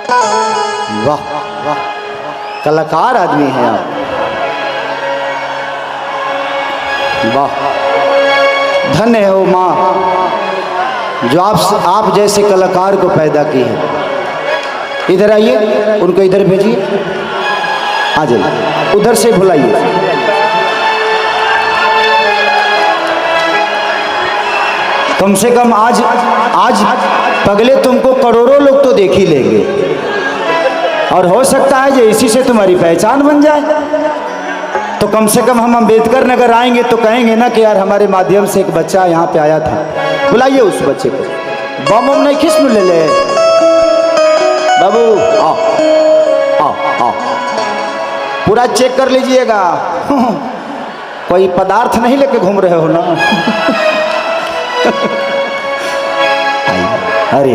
वाह वाह, कलाकार आदमी हैं आप। वाह, धन्य है वो माँ जो आप जैसे कलाकार को पैदा की है। इधर आइए, उनको इधर भेजिए, आ जाइए, उधर से बुलाइए। कम से कम आज पगले तुमको करोड़ों लोग तो देख ही लेंगे, और हो सकता है जो इसी से तुम्हारी पहचान बन जाए। तो कम से कम हम अम्बेडकर नगर आएंगे तो कहेंगे ना कि यार हमारे माध्यम से एक बच्चा यहाँ पे आया था। बुलाइए उस बच्चे को। बम बम नहीं खिस्म ले ले बाबू, आओ आओ आओ, पूरा चेक कर लीजिएगा, कोई पदार्थ नहीं लेके घूम रहे हो ना। अरे